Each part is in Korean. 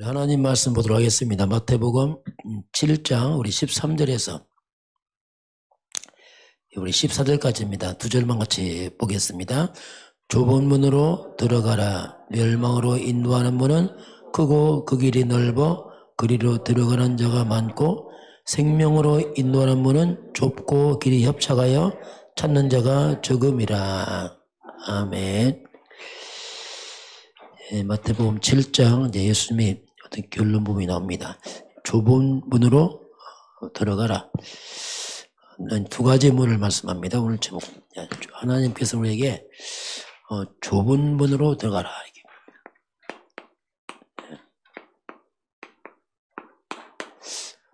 하나님 말씀 보도록 하겠습니다. 마태복음 7장 우리 13절에서 우리 14절까지입니다. 두 절만 같이 보겠습니다. 좁은 문으로 들어가라. 멸망으로 인도하는 문은 크고 그 길이 넓어 그리로 들어가는 자가 많고 생명으로 인도하는 문은 좁고 길이 협착하여 찾는 자가 적음이라. 아멘. 마태복음 7장 이제 예수님이 어떤 결론 부분이 나옵니다. 좁은 문으로 들어가라. 두 가지 문을 말씀합니다. 오늘 제목 하나님께서 우리에게 좁은 문으로 들어가라.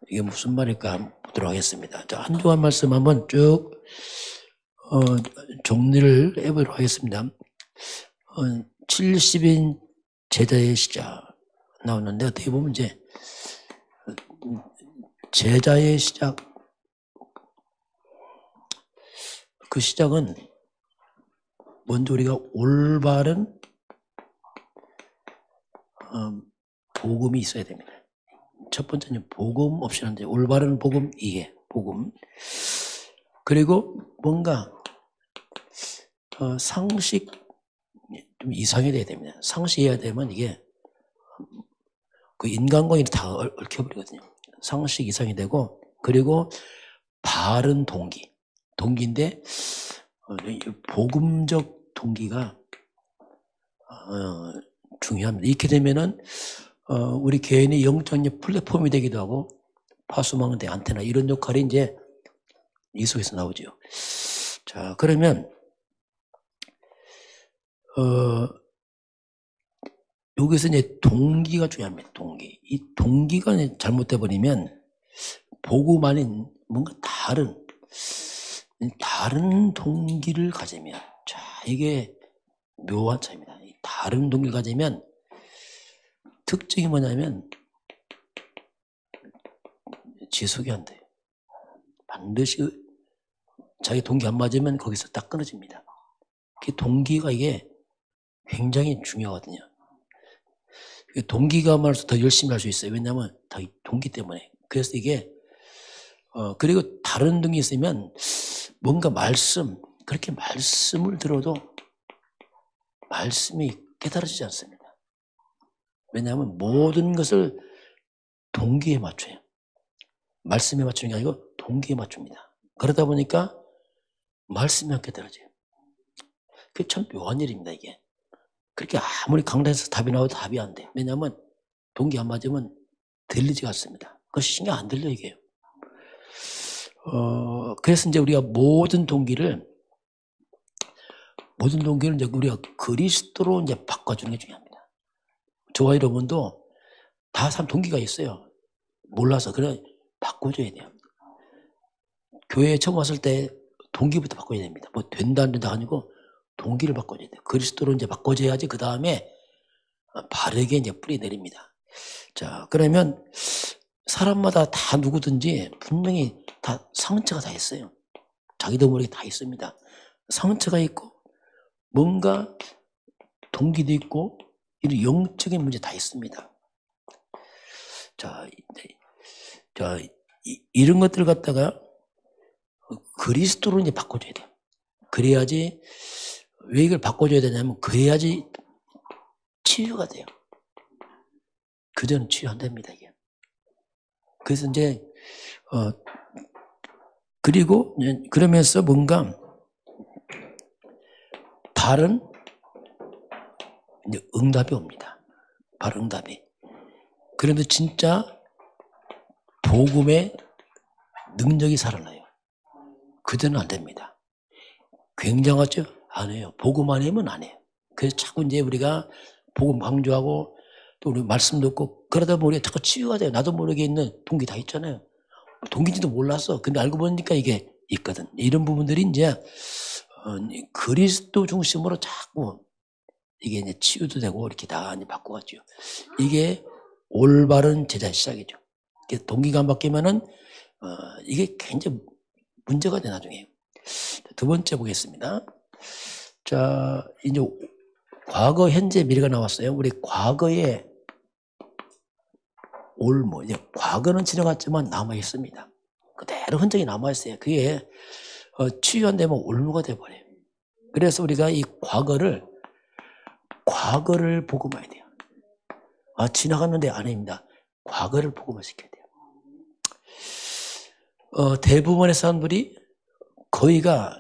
이게 무슨 말일까 보도록 하겠습니다. 자, 한 주간 말씀 한번 쭉 정리를 해보도록 하겠습니다. 70인 제자의 시작 나오는데 어떻게 보면 이제 제자의 시작, 그 시작은 먼저 우리가 올바른 복음이 있어야 됩니다. 첫 번째는 복음 없이 하는데 올바른 복음 이해, 복음. 그리고 뭔가 상식 좀 이상이 돼야 됩니다. 상식해야 되면 이게 그 인간관계를 다 얽혀버리거든요. 상식 이상이 되고, 그리고 바른 동기인데 복음적 동기가 중요합니다. 이렇게 되면은 우리 개인의 영적 플랫폼이 되기도 하고 파수망대 안테나 이런 역할이 이제 이 속에서 나오죠. 자, 그러면 여기서 이제 동기가 중요합니다. 동기. 이 동기가 잘못돼 버리면 복음 아닌 뭔가 다른 동기를 가지면, 자, 이게 묘한 차이입니다. 다른 동기를 가지면 특징이 뭐냐면 지속이 안 돼요. 반드시 자기 동기 안 맞으면 거기서 딱 끊어집니다. 그 동기가 이게 굉장히 중요하거든요. 동기가 말해서 더 열심히 할 수 있어요. 왜냐하면 다 동기 때문에. 그래서 이게 그리고 다른 등이 있으면 뭔가 그렇게 말씀을 들어도 말씀이 깨달아지지 않습니다. 왜냐하면 모든 것을 동기에 맞춰요. 말씀에 맞추는 게 아니고 동기에 맞춥니다. 그러다 보니까 말씀이 안 깨달아져요. 그게 참 묘한 일입니다, 이게. 그렇게 아무리 강단에서 답이 나와도 답이 안 돼. 왜냐하면 동기 안 맞으면 들리지가 않습니다. 그것이 신경 안 들려, 이게요. 그래서 이제 우리가 모든 동기를 이제 우리가 그리스도로 이제 바꿔주는 게 중요합니다. 저와 여러분도 다 사람 동기가 있어요. 몰라서. 그래, 바꿔줘야 돼요. 교회에 처음 왔을 때 동기부터 바꿔야 됩니다. 뭐 된다 안 된다 아니고 동기를 바꿔줘야 돼요. 그리스도로 이제 바꿔줘야지 그 다음에 바르게 이제 뿌리 내립니다. 자, 그러면 사람마다 다 누구든지 분명히 다 상처가 다 있어요. 자기도 모르게 다 있습니다. 상처가 있고 뭔가 동기도 있고 이런 영적인 문제 다 있습니다. 자, 이런 것들 갖다가 그리스도로 이제 바꿔줘야 돼요. 그래야지, 왜 이걸 바꿔줘야 되냐면 그래야지 치유가 돼요. 그전은 치유 안 됩니다, 이게. 그래서 이제 그리고 그러면서 뭔가 바른 이제 응답이 옵니다. 바른 응답이. 그런데 진짜 복음의 능력이 살아나요. 그전은 안 됩니다. 굉장하죠? 안 해요. 복음 안 하면 안 해요. 그래서 자꾸 이제 우리가 복음 강조하고 또 우리 말씀 듣고 그러다 보면 우리가 자꾸 치유가 돼요. 나도 모르게 있는 동기 다 있잖아요. 동기인지도 몰랐어. 근데 알고 보니까 이게 있거든. 이런 부분들이 이제 그리스도 중심으로 자꾸 이게 이제 치유도 되고 이렇게 다 이제 바꿔가죠. 이게 올바른 제자의 시작이죠. 동기가 안 바뀌면은 이게 굉장히 문제가 돼 나중에. 두 번째 보겠습니다. 자, 이제 과거, 현재, 미래가 나왔어요. 우리 과거에 올무, 이제 과거는 지나갔지만 남아 있습니다. 그대로 흔적이 남아 있어요. 그게 치유 안 되면 올무가 돼 버려요. 그래서 우리가 이 과거를 복음화해야 돼요. 지나갔는데 아닙니다. 과거를 복음화시켜야 돼요. 대부분의 사람들이 거의가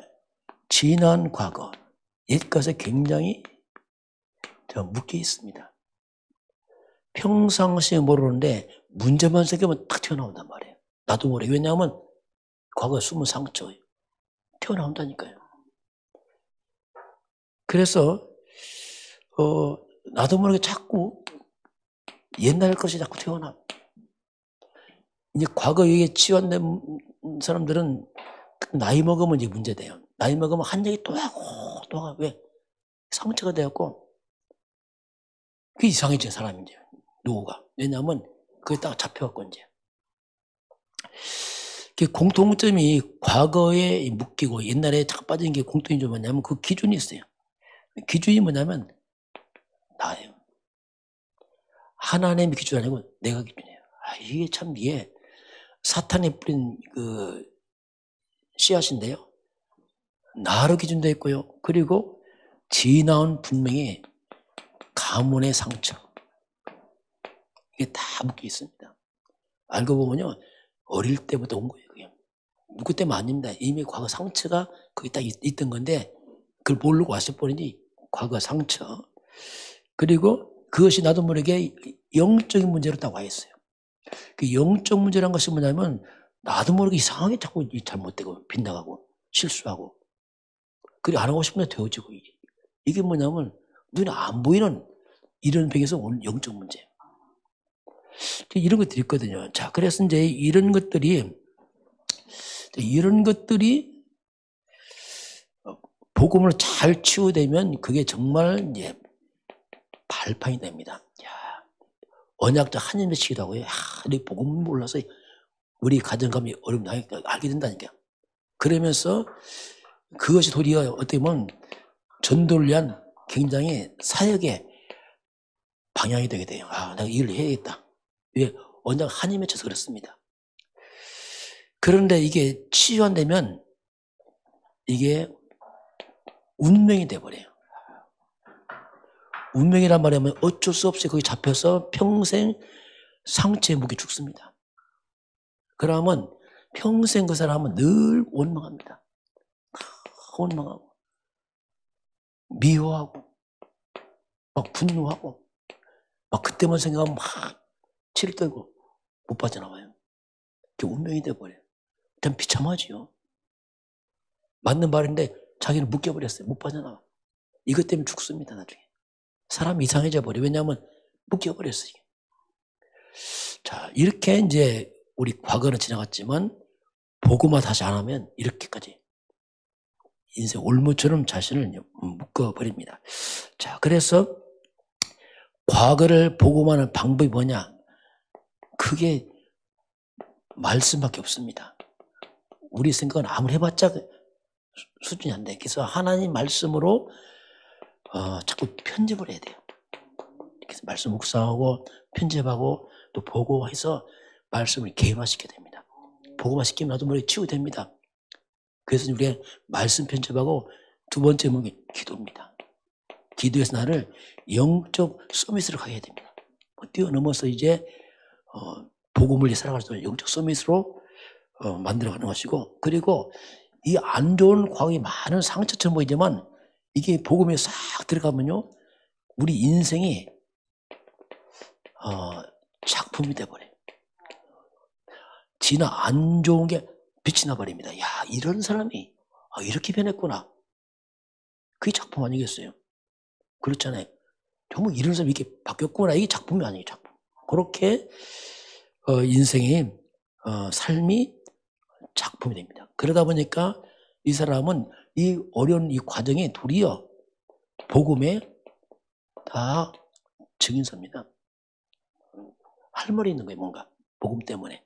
지난 과거, 옛것에 굉장히 묶여 있습니다. 평상시에 모르는데 문제만 생기면 딱 튀어나온단 말이에요. 나도 모르게. 왜냐하면 과거에 숨은 상처 튀어나온다니까요. 그래서 나도 모르게 자꾸 옛날 것이 자꾸 튀어나와. 이제 과거에 치유된 사람들은 나이 먹으면 이제 문제돼요. 나이 먹으면 한 얘기 또 하고 또 하고. 왜? 상처가 되었고 그게 이상해진 사람이죠. 노후가. 왜냐하면 그게 딱 잡혀갖고 이제. 그 공통점이 과거에 묶이고 옛날에 딱 빠진 게 공통점이 좀 뭐냐면 그 기준이 있어요. 기준이 뭐냐면 나예요. 하나님의 기준이 아니고 내가 기준이에요. 이게 참 이게 사탄이 뿌린 그 씨앗인데요. 나로 기준되어 있고요. 그리고 지나온 분명히 가문의 상처. 이게 다 묶여 있습니다. 알고 보면요. 어릴 때부터 온 거예요. 그게. 누구 때문 아닙니다. 이미 과거 상처가 거기 딱 있던 건데 그걸 모르고 왔을 뿐이지 과거 상처. 그리고 그것이 나도 모르게 영적인 문제로 딱 와 있어요. 그 영적 문제란 것이 뭐냐면 나도 모르게 이상하게 자꾸 잘못되고 빗나가고 실수하고 그리 안 하고 싶은데 되어지고 이게 뭐냐면 눈에 안 보이는 이런 병에서 온 영적 문제. 이런 것들이 있거든요. 자, 그래서 이제 이런 것들이 복음으로 잘 치유되면 그게 정말 이제 발판이 됩니다. 야, 언약자 하나님의 치유라고 해요. 이 복음을 몰라서 우리 가정감이 어렵다 알게 된다니까. 그러면서 그것이 도리어 어떻게 보면 전도를 위한 굉장히 사역의 방향이 되게 돼요. 내가 이 일을 해야겠다. 왜? 언약 한이 맺혀서 그렇습니다. 그런데 이게 치유 안 되면 이게 운명이 돼버려요. 운명이란 말이면 어쩔 수 없이 거기 잡혀서 평생 상처에 묶여 죽습니다. 그러면 평생 그 사람은 늘 원망합니다. 원망하고 미워하고 막 분노하고 막 그때만 생각하면 막 치를 떨고 못 빠져나와요. 그게 운명이 돼버려요. 참 비참하지요. 맞는 말인데 자기는 묶여버렸어요. 못 빠져나와. 이것 때문에 죽습니다. 나중에. 사람이 이상해져 버려요. 왜냐하면 묶여버렸어요. 자, 이렇게 이제 우리 과거는 지나갔지만 복음화 다시 안 하면 이렇게까지 인생 올무처럼 자신을 묶어버립니다. 자, 그래서 과거를 복음화하는 방법이 뭐냐? 그게 말씀밖에 없습니다. 우리 생각은 아무리 해봤자 수준이 안 돼. 그래서 하나님 말씀으로 자꾸 편집을 해야 돼요. 그래서 말씀 묵상하고 편집하고 또 보고해서 말씀을 개인화시켜야 됩니다. 복음화시키면 나도 모르게 치유됩니다. 그래서 우리가 말씀 편집하고 두 번째 목이 기도입니다. 기도에서 나를 영적 서밋으로 가야 됩니다. 뛰어넘어서 이제 복음을 살아갈 수 있는 영적 서밋으로 만들어가는 것이고, 그리고 이 안 좋은 과거에 많은 상처처럼 보이지만 이게 복음에 싹 들어가면요 우리 인생이 작품이 돼버려요. 지나 안 좋은 게 빛이 나버립니다. 야, 이런 사람이 이렇게 변했구나. 그게 작품 아니겠어요? 그렇잖아요. 정말 이런 사람이 이렇게 바뀌었구나. 이게 작품이 아니에요. 작품. 그렇게 인생의 삶이 작품이 됩니다. 그러다 보니까 이 사람은 이 어려운 이 과정에 도리어 복음에 다 증인서입니다. 할 말이 있는 거예요. 뭔가 복음 때문에.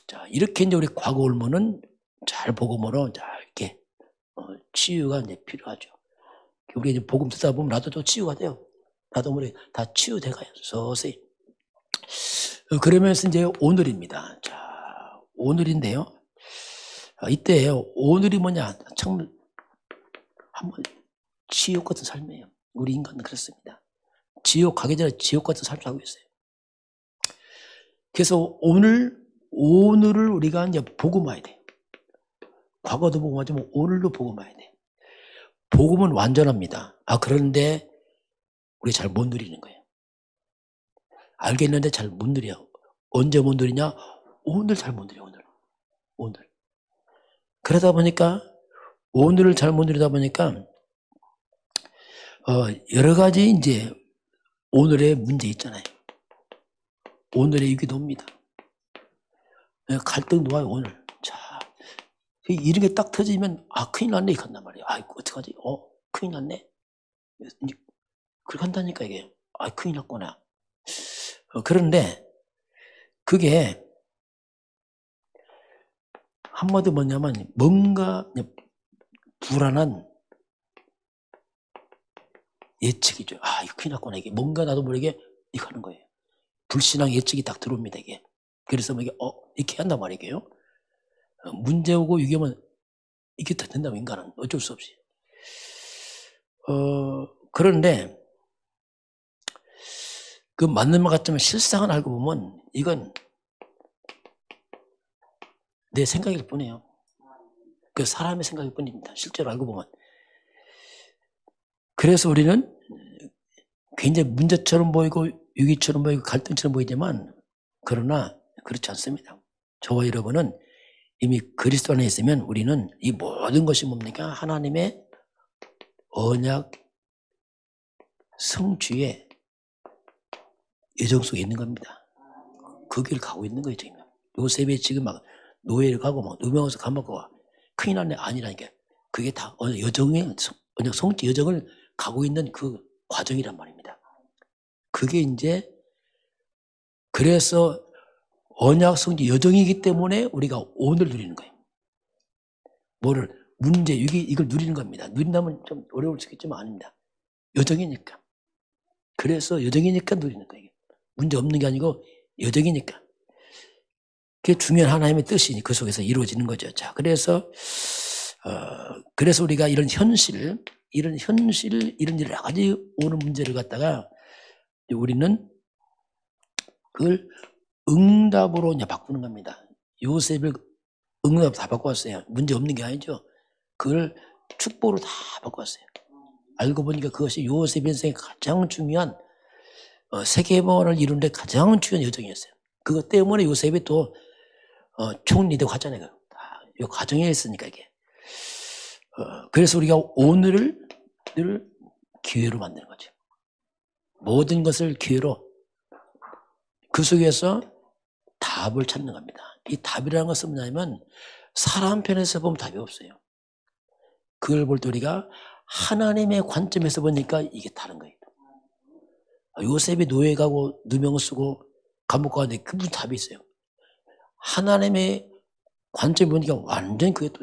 자, 이렇게 이제 우리 과거 올무는 잘 복음으로 자 이렇게 치유가 이제 필요하죠. 우리 이제 복음 듣다 보면 나도 또 치유가 돼요. 나도 모르게 다 치유돼가요. 서서히. 그러면서 이제 오늘입니다. 자, 오늘인데요. 이때 오늘이 뭐냐? 참 한번 지옥 같은 삶이에요. 우리 인간은 그렇습니다. 지옥 가기 전에 지옥 같은 삶을 살고 있어요. 그래서 오늘을 우리가 이제 복음화해야 돼. 과거도 복음하지만 오늘도 복음화해야 돼. 복음은 완전합니다. 그런데 우리 잘 못 누리는 거예요. 알겠는데 잘 못 누려. 언제 못 누리냐? 오늘 잘 못 누려. 오늘. 그러다 보니까 오늘을 잘 못 누리다 보니까 여러 가지 이제 오늘의 문제 있잖아요. 오늘의 위기도 옵니다. 갈등도 와요, 오늘. 자, 이런 게 딱 터지면, 큰일 났네, 이렇게 한단 말이에요. 아이고, 어떡하지? 큰일 났네? 그렇게 한다니까, 이게. 큰일 났구나. 그런데, 그게, 한마디 뭐냐면, 뭔가 불안한 예측이죠. 이거 큰일 났구나, 이게. 뭔가 나도 모르게 이거 하는 거예요. 불신앙 예측이 딱 들어옵니다, 이게. 그래서 뭐 이게, 이렇게 한단 말이에요. 문제 오고 위기면 이게 다 된다면 인간은 어쩔 수 없이. 그런데 그 맞는 말 같지만 실상을 알고 보면 이건 내 생각일 뿐이에요. 그 사람의 생각일 뿐입니다. 실제로 알고 보면. 그래서 우리는 굉장히 문제처럼 보이고 위기처럼 보이고 갈등처럼 보이지만 그러나 그렇지 않습니다. 저와 여러분은 이미 그리스도 안에 있으면 우리는 이 모든 것이 뭡니까? 하나님의 언약 성취의 예정 속에 있는 겁니다. 그 길을 가고 있는 거예요, 지금. 요셉이 지금 막 노예를 가고 막 누명해서 감옥 가 큰일 났네 아니라니까. 그게 다 언약 성취 여정을 가고 있는 그 과정이란 말입니다. 그게 이제 그래서 언약 성취 여정이기 때문에 우리가 오늘 누리는 거예요. 문제, 위기 이걸 누리는 겁니다. 누린다면 좀 어려울 수 있겠지만 아닙니다. 여정이니까. 그래서 여정이니까 누리는 거예요. 문제 없는 게 아니고 여정이니까. 그게 중요한 하나님의 뜻이니 그 속에서 이루어지는 거죠. 자, 그래서 우리가 이런 현실, 이런 여러 가지 오는 문제를 갖다가 우리는 그걸 응답으로 이제 바꾸는 겁니다. 요셉을 응답 다 바꿔왔어요. 문제 없는 게 아니죠. 그걸 축복으로 다 바꿔왔어요. 알고 보니까 그것이 요셉 인생의 가장 중요한 세계번을 이루는데 가장 중요한 여정이었어요. 그것 때문에 요셉이 또 총리되고 갔잖아요. 이 과정에 있으니까 이게. 그래서 우리가 오늘을 늘 기회로 만드는 거죠. 모든 것을 기회로 그 속에서 답을 찾는 겁니다. 이 답이라는 것은 뭐냐면 사람 편에서 보면 답이 없어요. 그걸 볼 때 우리가 하나님의 관점에서 보니까 이게 다른 거예요. 요셉이 노예 가고 누명 쓰고 감옥 가는데 그 무슨 답이 있어요. 하나님의 관점에 보니까 완전히 그게 또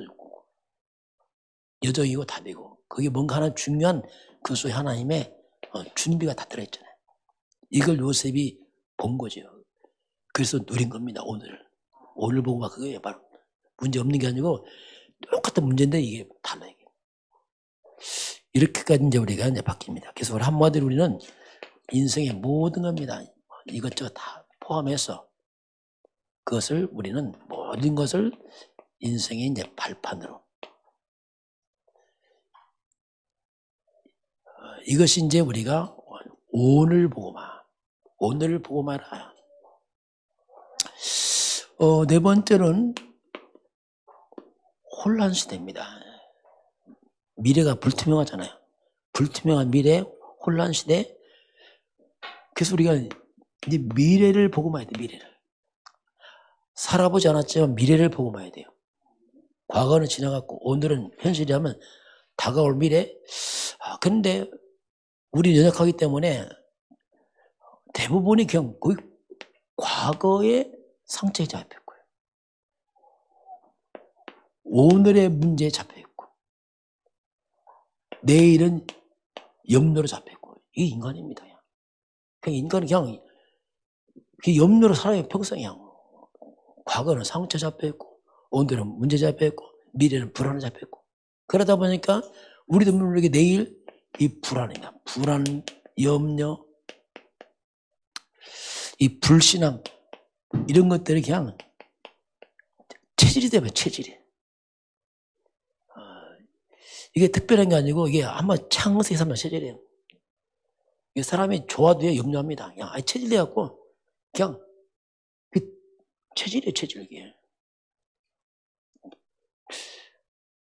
여정이고 답이고 그게 뭔가 하나 중요한 그 속에 하나님의 준비가 다 들어있잖아요. 이걸 요셉이 본 거죠. 그래서 누린 겁니다. 오늘 보고 막 그게 바로 문제 없는 게 아니고 똑같은 문제인데 이게 달라요. 이렇게까지 이제 우리가 이제 바뀝니다. 그래서 한마디로 우리는 인생의 모든 겁니다. 이것저것 다 포함해서 그것을 우리는 모든 것을 인생의 이제 발판으로 이것이 이제 우리가 오늘 보고 말아. 네 번째는 혼란 시대입니다. 미래가 불투명하잖아요. 불투명한 미래, 혼란 시대. 그래서 우리가 이제 미래를 보고 봐야 돼, 미래를. 살아보지 않았지만 미래를 보고 봐야 돼요. 과거는 지나갔고 오늘은 현실이라면 다가올 미래. 근데 우리 연약하기 때문에 대부분이 그냥 거의 과거의 상처에 잡혔고요. 오늘의 문제에 잡혀있고 내일은 염려로 잡혀있고 이게 인간입니다. 그냥 인간은 그냥 그 염려로 살아요, 평생이야. 과거는 상처 잡혀있고, 오늘은 문제 잡혀있고, 미래는 불안에 잡혀있고. 그러다 보니까 우리도 모르게 내일 이 불안이다. 불안, 염려, 이 불신앙, 이런 것들이 그냥 체질이 되면 체질이. 이게 특별한 게 아니고 이게 한번 창세기 3장 체질이에요. 이 사람이 좋아도 염려합니다. 그냥 체질돼갖고 그냥 그 체질이에요, 체질 이게.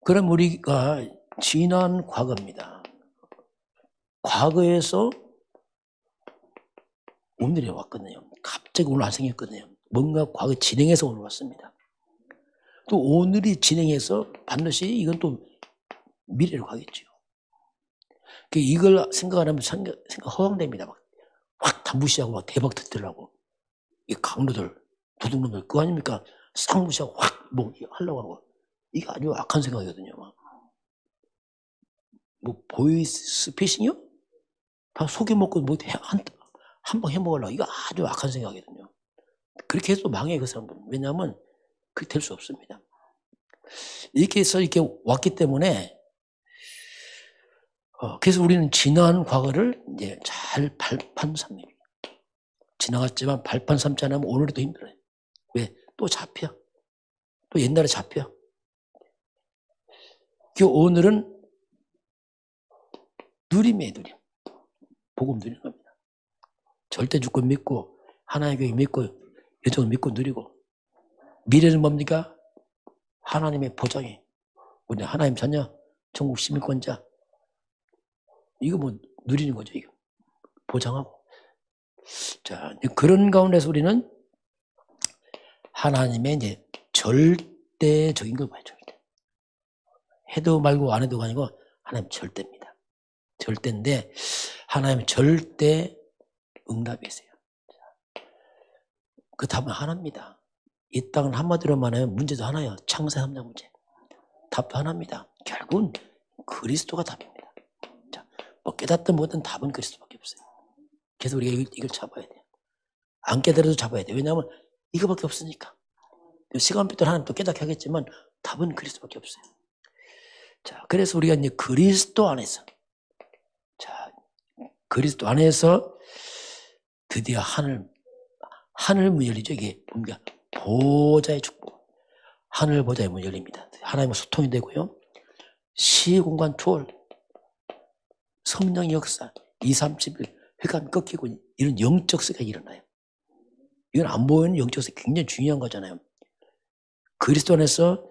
그럼 우리가 지난 과거입니다. 과거에서 오늘이 왔거든요. 갑자기 오늘 안 생겼거든요. 뭔가 과거 진행해서 오늘 왔습니다. 또 오늘이 진행해서 반드시 이건 또 미래로 가겠죠. 이걸 생각 안 하면 생각 허황됩니다. 확 다 무시하고 막 대박 터뜨리려고. 이 강도들, 도둑놈들, 그거 아닙니까? 싹 무시하고 확 뭐 하려고 하고. 이게 아주 악한 생각이거든요. 뭐 보이스피싱이요? 다 속여먹고 뭐 한 방 해먹으려고. 이거 아주 악한 생각이거든요. 그렇게 해서 망해, 그 사람들은. 왜냐하면 그게 될 수 없습니다. 이렇게 해서 이렇게 왔기 때문에 그래서 우리는 지난 과거를 이제 잘 발판 삼는. 지나갔지만 발판 삼지 않으면 오늘이 더 힘들어요. 왜? 또 잡혀. 또 옛날에 잡혀. 오늘은 누림이에요, 누림. 복음 누리는 겁니다. 절대 주권 믿고, 하나님의 교회 믿고, 여정을 믿고 누리고. 미래는 뭡니까? 하나님의 보장이. 우리 하나님 자녀, 천국 시민권자. 이거 뭐 누리는 거죠, 이거. 보장하고. 자, 그런 가운데서 우리는 하나님의 이제 절대적인 걸 봐요, 절대. 해도 말고 안 해도가 아니고 하나님 절대입니다. 절대인데 하나님 절대 응답이 있어요. 그 답은 하나입니다. 이 땅은 한마디로 말하면 문제도 하나예요. 창세 3장 문제. 답도 하나입니다. 결국은 그리스도가 답입니다. 자, 뭐 깨닫든 뭐든 답은 그리스도밖에 없어요. 그래서 우리가 이걸 잡아야 돼요. 안 깨달아도 잡아야 돼요. 왜냐하면 이거밖에 없으니까. 시간표도 하나님 또 깨닫게 하겠지만 답은 그리스도밖에 없어요. 자, 그래서 우리가 이제 그리스도 안에서, 자, 그리스도 안에서 드디어 하늘 문 열리죠. 이게 뭡니까? 보좌의 축복. 하늘 보좌의 문 열립니다. 하나님과 소통이 되고요. 시공간 초월, 성령 역사, 2, 30일, 획안 꺾이고 이런 영적 세계가 일어나요. 이건 안 보이는 영적 세계 굉장히 중요한 거잖아요. 그리스도 안에서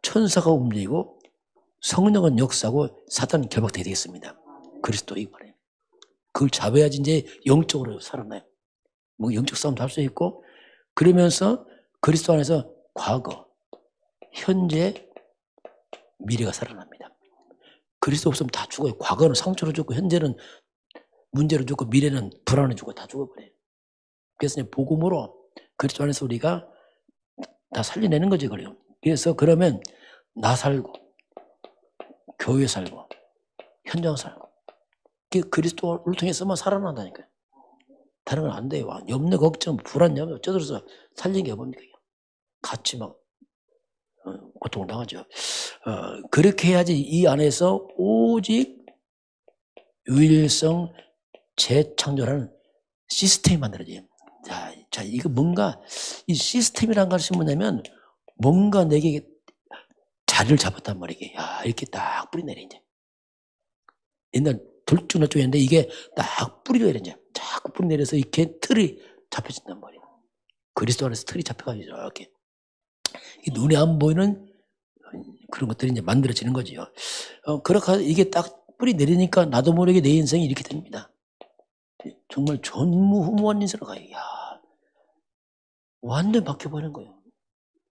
천사가 움직이고 성령은 역사하고 사단은 결박되게 되겠습니다. 그리스도 이번에. 그걸 잡아야지 이제 영적으로 살아나요. 뭐 영적 싸움도 할 수 있고 그러면서 그리스도 안에서 과거, 현재, 미래가 살아납니다. 그리스도 없으면 다 죽어요. 과거는 상처로 죽고 현재는 문제로 죽고 미래는 불안을 주고 다 죽어버려요. 그래서 복음으로 그리스도 안에서 우리가 다 살려내는 거지 그래요. 그래서 그러면 나 살고 교회 살고 현장 살고 그리스도를 통해서만 살아난다니까요. 다른 건 안 돼요. 염려, 걱정, 불안, 염려 쪄들어서 살린 게 뭡니까? 같이 막 고통을 당하죠. 그렇게 해야지 이 안에서 오직 유일성 재창조라는 시스템이 만들어져요. 자, 이거 뭔가 이 시스템이란 것이 뭐냐면 뭔가 내게 자리를 잡았단 말이에요. 야, 이렇게 딱 뿌리 내려 이제. 옛날 돌쭉 날쭉했는데 이게 딱 뿌리 내려 이제. 자꾸 뿌리 내려서 이렇게 틀이 잡혀진단 말이에요. 그리스도 안에서 틀이 잡혀가지고 이렇게 눈에 안 보이는 그런 것들이 이제 만들어지는 거죠. 그렇게 이게 딱 뿌리 내리니까 나도 모르게 내 인생이 이렇게 됩니다. 정말 전무후무한 인생으로 가요. 야, 완전 바뀌어버리는 거예요.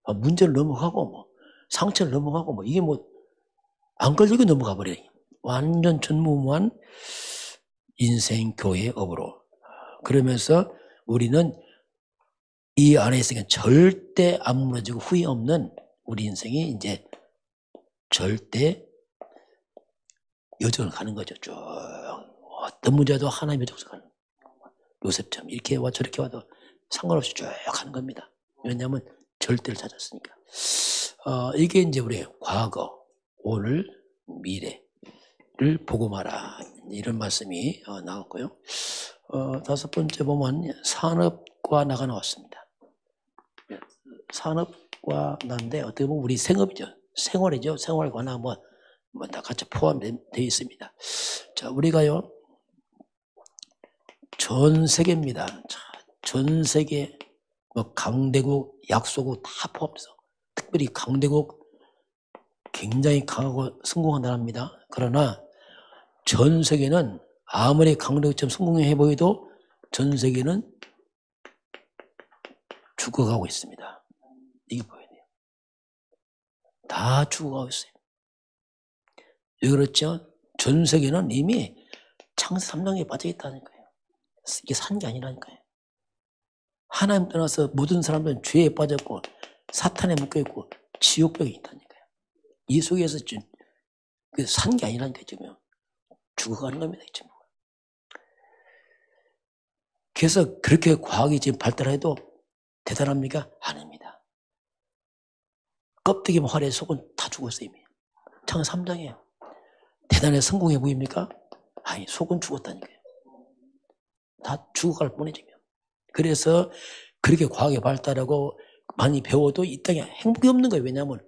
문제를 넘어가고 뭐 상처를 넘어가고 뭐 이게 뭐 안 걸리고 넘어가 버려요. 완전 전무후무한 인생 교회의 업으로. 그러면서 우리는 이 안에 있으니까 절대 안 무너지고 후회 없는 우리 인생이 이제 절대 여정을 가는 거죠. 쭉 어떤 문제도 하나님의 여정을 가는. 요셉처럼 이렇게 와 저렇게 와도 상관없이 쭉 하는 겁니다. 왜냐하면 절대를 찾았으니까. 이게 이제 우리의 과거, 오늘, 미래를 복음하라. 이런 말씀이 나왔고요. 다섯 번째 보면 산업과나가 나왔습니다. 산업과나인데 어떻게 보면 우리 생업이죠. 생활이죠. 생활과나 뭐 다 같이 포함되어 있습니다. 자, 우리가요, 전 세계입니다. 자, 전 세계 뭐 강대국, 약소국 다 포함해서 특별히 강대국 굉장히 강하고 성공한 나라입니다. 그러나 전 세계는 아무리 강대국처럼 성공해 보여도 전 세계는 죽어가고 있습니다. 이게 보여야 돼요. 다 죽어가고 있어요. 왜 그렇죠? 전 세계는 이미 창세 3장에 빠져 있다니까요. 이게 산 게 아니라니까요. 하나님 떠나서 모든 사람들은 죄에 빠졌고 사탄에 묶여있고 지옥벽에 있다니까요. 이 속에서 산 게 아니라니까요. 지금 죽어가는 겁니다. 지금. 그래서 그렇게 과학이 지금 발달해도 대단합니까? 아닙니다. 껍데기만 화려해 속은 다 죽었어요. 이미. 창세 3장이에요. 대단히 성공해 보입니까? 아니, 속은 죽었다니까요. 다 죽어갈 뻔해지면. 그래서 그렇게 과학이 발달하고 많이 배워도 이 땅에 행복이 없는 거예요. 왜냐하면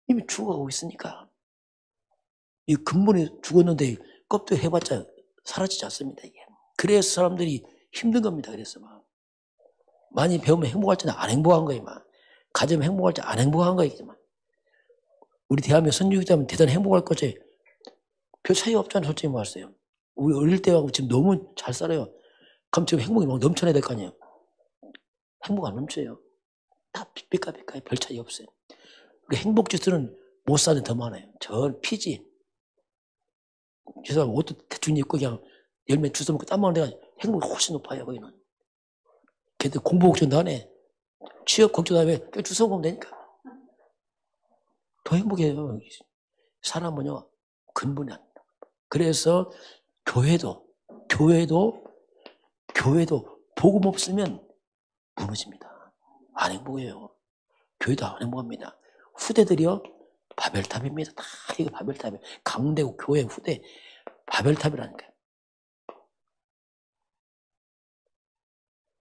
이미 죽어가고 있으니까. 이 근본이 죽었는데 껍데기 해봤자 사라지지 않습니다. 이게. 그래서 사람들이 힘든 겁니다. 그래서 막 많이 배우면 행복할 때는 안 행복한 거예요. 막 가지면 행복할 때 안 행복한 거예요. 우리 대한민국 선교육자면 대단히 행복할 거지. 별 차이 없잖아요. 솔직히 말했어요. 우리 어릴 때하고 지금 너무 잘 살아요. 그럼 지금 행복이 막 넘쳐나야 될 거 아니에요. 행복 안 넘쳐요. 다 삐까삐까 별 차이 없어요. 행복 지수는 못 사는 더 많아요. 전 피지. 저 사람 옷도 대충 입고 그냥 열매 주워 먹고 땀 먹는 데가 행복이 훨씬 높아요. 거기는. 걔들 공부 걱정도 안 해. 취업 걱정도 안 해. 그냥 주워 먹으면 되니까. 더 행복해요. 사람은요, 근본이 아닙니다. 그래서 교회도 복음 없으면 무너집니다. 안 행복해요. 교회도 안 행복합니다. 후대들이요, 바벨탑입니다. 다 이거 바벨탑이에요. 강대국 교회 후대 바벨탑이라니까요.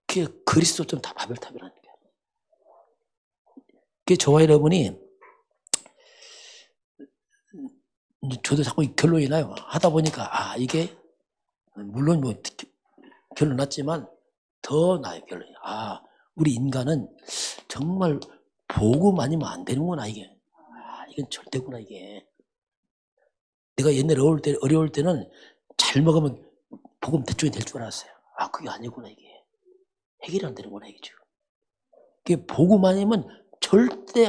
그게 그리스도처럼 다 바벨탑이라니까요. 그게 저와 여러분이 저도 자꾸 결론이 나요. 하다 보니까 이게 물론 뭐 결론 났지만 더 나요. 결론이. 우리 인간은 정말 복음 아니면 안 되는구나 이게. 이건 절대구나 이게. 내가 옛날에 어려울 때는 잘 먹으면 복음 대충 될 줄 알았어요. 그게 아니구나 이게. 해결이 안 되는구나 이게 지금. 그게 복음 아니면 절대.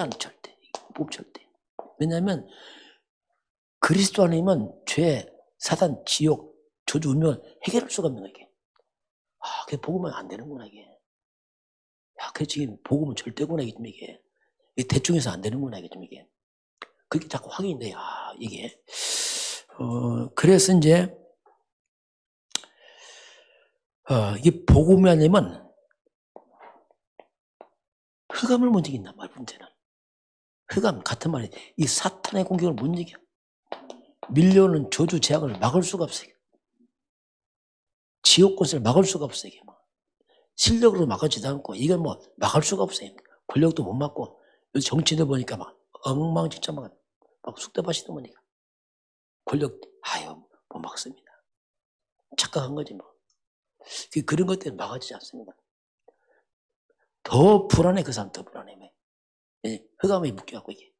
복음 절대. 왜냐하면 그리스도 아니면 죄, 사단, 지옥, 저주, 운명을 해결할 수가 없는 거야 이게. 그게 복음은 안 되는구나 이게. 그게 지금 복음은 절대구나 이게. 대충 해서 안 되는구나 이게. 그게 자꾸 확인이 돼요. 이게. 그래서 이제 이게 복음이 아니면 흑암을 못 이긴단 말이야. 문제는. 흑암 같은 말이에요. 이 사탄의 공격을 못 이겨. 밀려오는 저주 재앙을 막을 수가 없어요. 지옥 권세를 막을 수가 없어요. 이게 실력으로 막아지도 않고 이건 뭐 막을 수가 없어요. 권력도 못 막고 요즘 정치인들 보니까 막 엉망진창 막 쑥대밭이다 보니까 권력 못 막습니다. 착각한 거지 뭐. 그런 것 때문에 막아지지 않습니다. 더 불안해. 그 사람 더 불안해. 흑암에 묶여갖고 이게.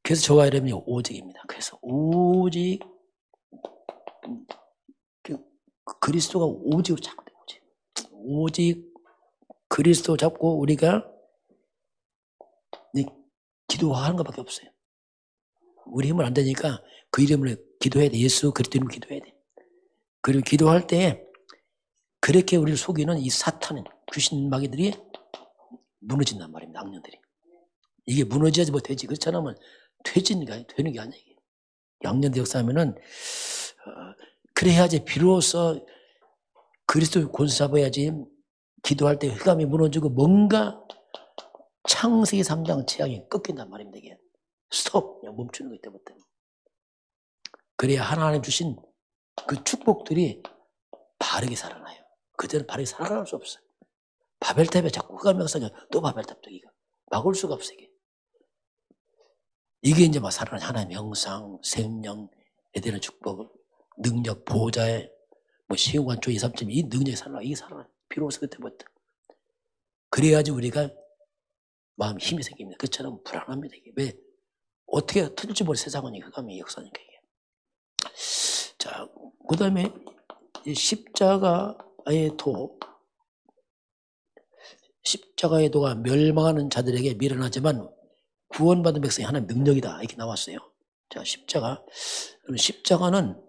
그래서 저와 여러분이 오직입니다. 그래서 오직 그리스도가 오직으로 잡고 돼. 오직 그리스도 잡고 우리가 기도하는 것밖에 없어요. 우리 힘을 안 되니까 그 이름으로 기도해야 돼. 예수 그리스도 이름으로 기도해야 돼. 그리고 기도할 때 그렇게 우리를 속이는 이 사탄은 귀신 마귀들이 무너진단 말입니다. 악령들이. 이게 무너지지 못되지. 그렇지 않으면 되는 게 아니에요. 양년대 역사하면은 그래야지 비로소 그리스도 권세 잡아야지 기도할 때 흑암이 무너지고 뭔가 창세기 3장 재앙이 꺾인단 말입니다. 이게 스톱, 그냥 멈추는 거 때부터. 그래야 하나님 주신 그 축복들이 바르게 살아나요. 그때는 바르게 살아날 수 없어요. 바벨탑에 자꾸 흑암이 가서 또 바벨탑도 이거 막을 수가 없어요. 이게 이제 막 살아나는 하나님의 형상, 생명, 에덴의 축복, 능력, 보호자의 뭐 시험관 조 2, 3점 이 능력이 살아나. 이게 살아나. 비로소 그때부터. 그래야지 우리가 마음 힘이 생깁니다. 그처럼 불안합니다. 이게 왜 어떻게 터질지 모르는 세상은 흑암의 역사니까 이게. 자, 그 다음에 십자가의 도. 십자가의 도가 멸망하는 자들에게 미련하지만 구원받은 백성이 하나님의 능력이다. 이렇게 나왔어요. 자, 십자가. 그럼 십자가는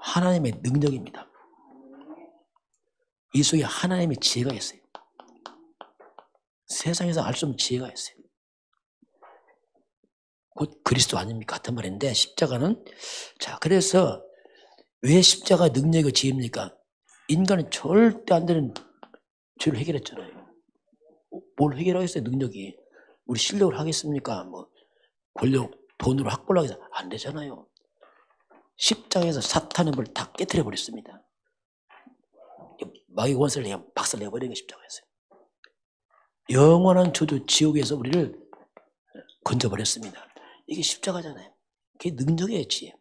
하나님의 능력입니다. 이 속에 하나님의 지혜가 있어요. 세상에서 알 수 없는 지혜가 있어요. 곧 그리스도 아닙니까? 같은 말인데 십자가는 자, 그래서 왜 십자가 능력이 지혜입니까? 인간은 절대 안 되는 죄를 해결했잖아요. 뭘 해결하겠어요? 능력이. 우리 실력을 하겠습니까? 뭐 권력, 돈으로 확보를 하겠어요? 안 되잖아요. 십자가에서 사탄의 벌을 다 깨트려 버렸습니다. 마귀 원수를 그냥 박살내버리는 게 십자가였어요. 영원한 저주 지옥에서 우리를 건져버렸습니다. 이게 십자가잖아요. 그게 능력이에요, 지혜.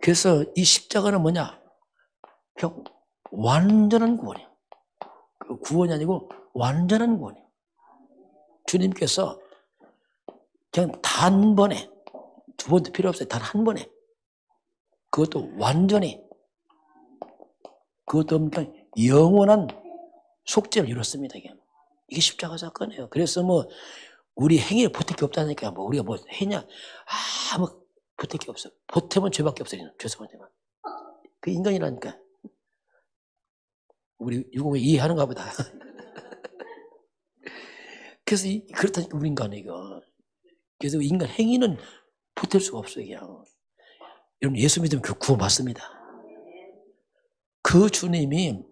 그래서 이 십자가는 뭐냐? 그냥 완전한 구원이에요. 구원이 아니고 완전한 구원이에요. 주님께서 그냥 단번에, 두 번도 필요 없어요. 단 한 번에. 그것도 완전히, 그것도 그냥 영원한 속죄를 이뤘습니다. 이게 십자가 사건이에요. 그래서 뭐 우리 행위에 보탤 게 없다니까. 뭐 우리가 뭐 했냐? 뭐 보탤 게 없어. 보태면 죄밖에 없어요. 죄송하지만. 그 인간이라니까. 우리 이거 이해하는가 보다. 그래서 그렇다니까 우리 인간이고. 그래서 인간 행위는 보탤 수가 없어요. 그냥. 여러분 예수 믿으면 그 구원 받습니다. 그 주님이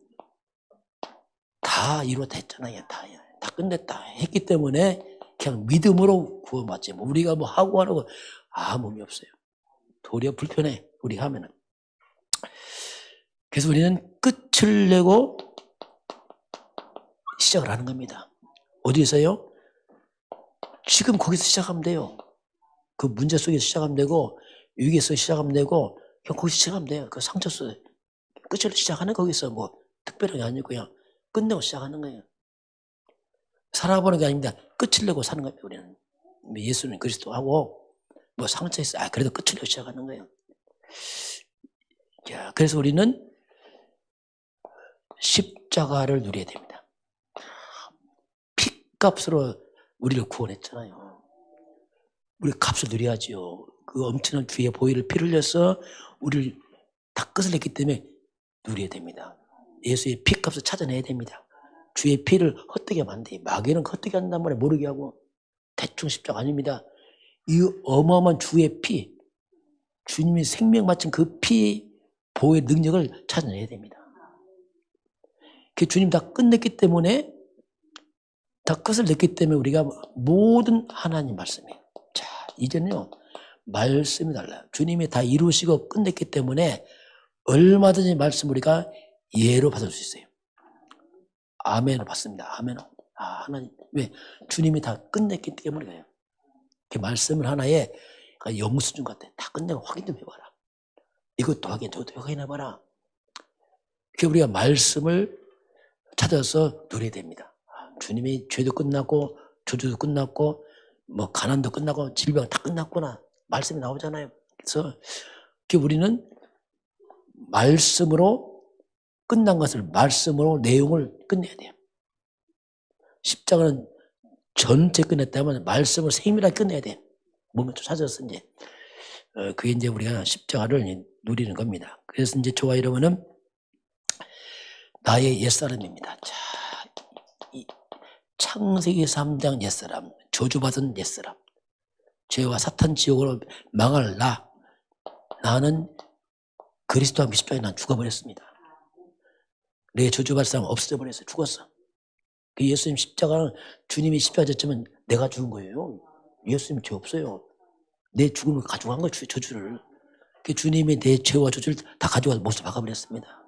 다 이루었다 했잖아요. 다 끝냈다 했기 때문에 그냥 믿음으로 구원받지. 뭐 우리가 뭐 하고 안 하고 아무 의미 없어요. 도리어 불편해. 우리가 하면은. 그래서 우리는 끝을 내고 시작을 하는 겁니다. 어디서요? 지금 거기서 시작하면 돼요. 그 문제 속에서 시작하면 되고 위기에서 시작하면 되고 그냥 거기서 시작하면 돼요. 그 상처 속에 끝을 시작하는 거기서 뭐 특별한 게 아니고 그냥 끝내고 시작하는 거예요. 살아보는 게 아닙니다. 끝을 내고 사는 거예요. 우리는 예수는 그리스도하고 뭐 상처 있어. 그래도 끝을 내고 시작하는 거예요. 자, 그래서 우리는 십자가를 누려야 됩니다. 핏값으로 우리를 구원했잖아요. 우리 값을 누려야죠. 그 엄청난 주의 보혈을 피를 흘려서 우리를 다 끝을 냈기 때문에 누려야 됩니다. 예수의 핏값을 찾아내야 됩니다. 주의 피를 헛되게 하면 안 돼. 마귀는 헛되게 한단 말에 모르게 하고 대충 십자가 아닙니다. 이 어마어마한 주의 피, 주님이 생명 바친 그 피 보호의 능력을 찾아내야 됩니다. 그 주님 다 끝냈기 때문에 다 끝을 냈기 때문에 우리가 모든 하나님 말씀이에요. 자, 이제는요 말씀이 달라요. 주님이 다 이루시고 끝냈기 때문에 얼마든지 말씀 우리가 예로 받을 수 있어요. 아멘을 받습니다. 아멘을. 하나님. 왜? 주님이 다 끝냈기 때문에 그래요. 그 말씀을 하나에 영수증 같아. 다 끝내고 확인 좀 해봐라. 이것도 확인, 저것도 확인해봐라. 그 우리가 말씀을 찾아서 누려야 됩니다. 주님이 죄도 끝났고 저주도 끝났고 뭐 가난도 끝나고 질병 다 끝났구나. 말씀이 나오잖아요. 그래서 우리는 말씀으로 끝난 것을 말씀으로 내용을 끝내야 돼요. 십자가는 전체 끝냈다면 말씀을 세밀하게 끝내야 돼요. 몸을 찾아서 이제 그게 이제 우리가 십자가를 누리는 겁니다. 그래서 이제 저와 여러분은 나의 옛사람입니다. 자, 이 창세기 3장 옛사람, 저주받은 옛사람, 죄와 사탄 지옥으로 망할 나는 그리스도 함께 십자가에 난 죽어버렸습니다. 내 저주받을 사람 없어져 버렸어요. 죽었어. 그 예수님 십자가는 주님이 십자가 졌지만 내가 죽은 거예요. 예수님 죄 없어요. 내 죽음을 가져간 거예요. 저주를. 그 주님이 내 죄와 저주를 다 가져가서 못을 박아버렸습니다.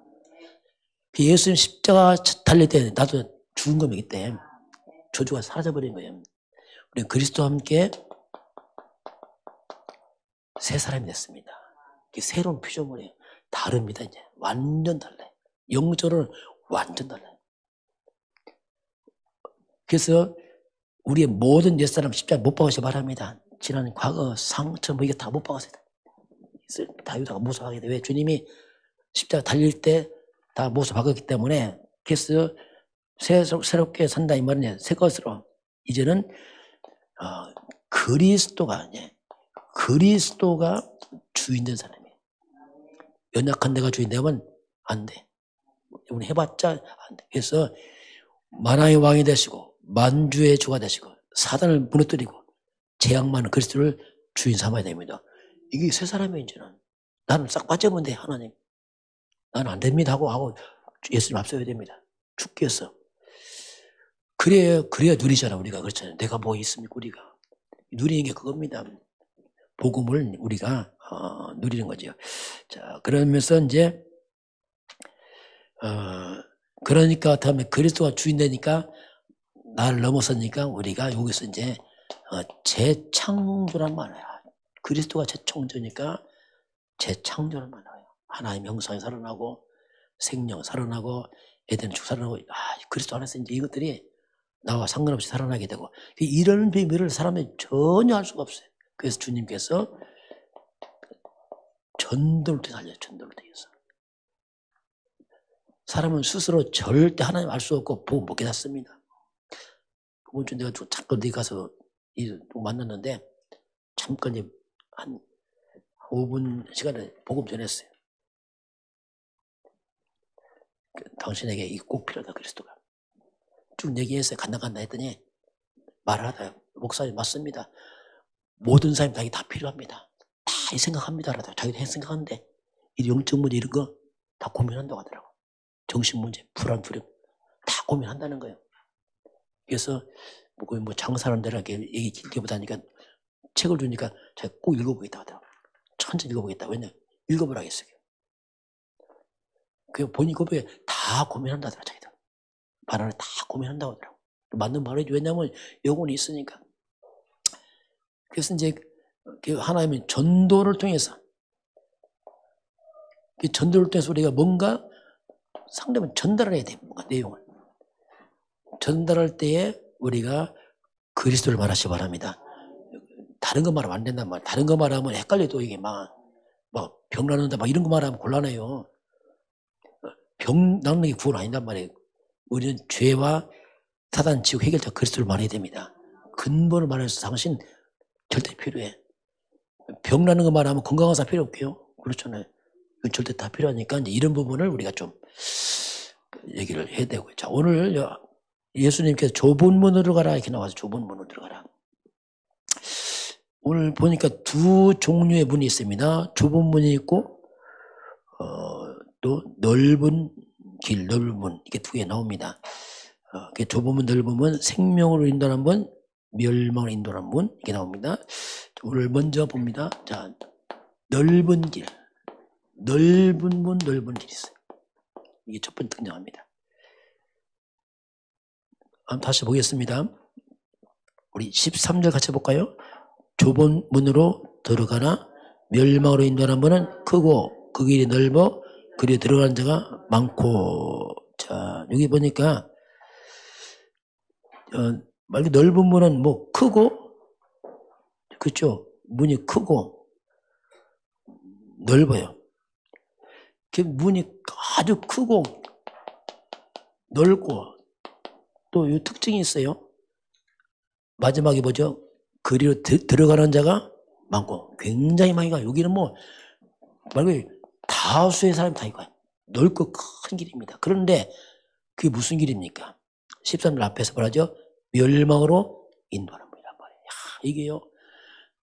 그 예수님 십자가 달릴 때 나도 죽은 겁이기 때문에 저주가 사라져버린 거예요. 우리 그리스도와 함께 새 사람이 됐습니다. 새로운 피조물이에요. 다릅니다. 이제 완전 달라요. 영적으로는 완전 달라요. 그래서 우리의 모든 옛사람 십자가 못 박으시 바랍니다. 지난 과거 상처 뭐 이게 다 못 박았어요. 다 유다가 모습하게 돼. 왜? 주님이 십자가 달릴 때 다 모습 박았기 때문에. 그래서 새롭게 산다 이 말은 새 것으로 이제는 그리스도가 주인된 사람이에요. 연약한 데가 주인 되면 안 돼. 우리 해봤자 안 돼. 그래서 만왕의 왕이 되시고 만주의 주가 되시고 사단을 무너뜨리고 재앙 많은 그리스도를 주인 삼아야 됩니다. 이게 새 사람이에요. 이제는. 나는 싹 빠져면 돼. 하나님. 나는 안 됩니다 하고 예수님 앞서야 됩니다. 죽겠어. 그래야 누리잖아. 우리가. 그렇잖아요. 내가 뭐 있습니까? 우리가 누리는 게 그겁니다. 복음을 우리가 누리는 거죠. 자, 그러면서 이제 그러니까 다음에 그리스도가 주인 되니까 나를 넘어서니까 우리가 여기서 이제 재창조란 말이야. 그리스도가 재창조니까 재창조란 말이에요. 하나님의 형상이 살아나고 생명 살아나고 에덴 축 살아나고 그리스도 안에서 이제 이것들이 나와 상관없이 살아나게 되고 이런 비밀을 사람이 전혀 알 수가 없어요. 그래서 주님께서 전도를 통해서 알려요. 전도를 통해서. 사람은 스스로 절대 하나님 알 수 없고 복음 못 깨닫습니다. 이번 주 내가 잠깐 어디 가서 만났는데 잠깐 한 5분 시간에 복음 전했어요. 당신에게 이게 꼭 필요하다 그리스도가. 쭉 얘기했어요. 간다 했더니 말을 하다 목사님 맞습니다. 모든 사람이 다 이게 다 필요합니다. 다 생각합니다. 자기도 생각하는데 이 영적 문제 이런 거 다 고민한다고 하더라고. 정신 문제, 불안, 두려움 다 고민한다는 거예요. 그래서 뭐 장사하는 데라 얘기보다 하니까 책을 주니까 제가 꼭 읽어보겠다 하더라고. 천천히 읽어보겠다. 왜냐 읽어보라 했어요. 그 보니까 다 고민한다 하더라고. 자기들 말하는 다 고민한다고 하더라고. 맞는 말이지. 왜냐면 영혼이 있으니까. 그래서 이제 하나님은 전도를 통해서 그 전도를 통해서 우리가 뭔가 상대방 전달을 해야 돼. 뭔가 내용을 전달할 때에 우리가 그리스도를 말하시기 바랍니다. 다른 거 말하면 안 된단 말이야. 다른 거 말하면 헷갈려도 이게 막 병 나는다 막 이런 거 말하면 곤란해요. 병 낫는 게 구원 아닌단 말이에요. 우리는 죄와 사단 지옥 해결자 그리스도를 말해야 됩니다. 근본을 말해서 당신 절대 필요해. 병 나는 거 말하면 건강한 사람 필요 없게요. 그렇잖아요. 이건 절대 다 필요하니까 이제 이런 부분을 우리가 좀 얘기를 해야 되고요. 자, 오늘 예수님께서 좁은 문으로 가라 이렇게 나와서 좁은 문으로 들어가라. 오늘 보니까 두 종류의 문이 있습니다. 좁은 문이 있고 또 넓은 길, 넓은 문 이게 두 개 나옵니다. 좁은 문, 넓은 문, 생명으로 인도하는 문, 멸망으로 인도하는 문 이게 나옵니다. 오늘 먼저 봅니다. 자, 넓은 길, 넓은 문, 넓은 길이 있어요. 이게 첫 번째 등장합니다. 한번 다시 보겠습니다. 우리 13절 같이 볼까요? 좁은 문으로 들어가나 멸망으로 인도하는 문은 크고 그 길이 넓어 그리에 들어가는 자가 많고. 자, 여기 보니까 말 넓은 문은 뭐 크고 그렇죠? 문이 크고 넓어요. 그 문이 아주 크고 넓고 또 이 특징이 있어요. 마지막에 뭐죠? 그리로 들어가는 자가 많고 굉장히 많이 가요. 여기는 뭐 말고 다수의 사람이 다 이거예요. 넓고 큰 길입니다. 그런데 그게 무슨 길입니까? 13절 앞에서 말하죠. 멸망으로 인도하는 문이란 말이에요. 이게요.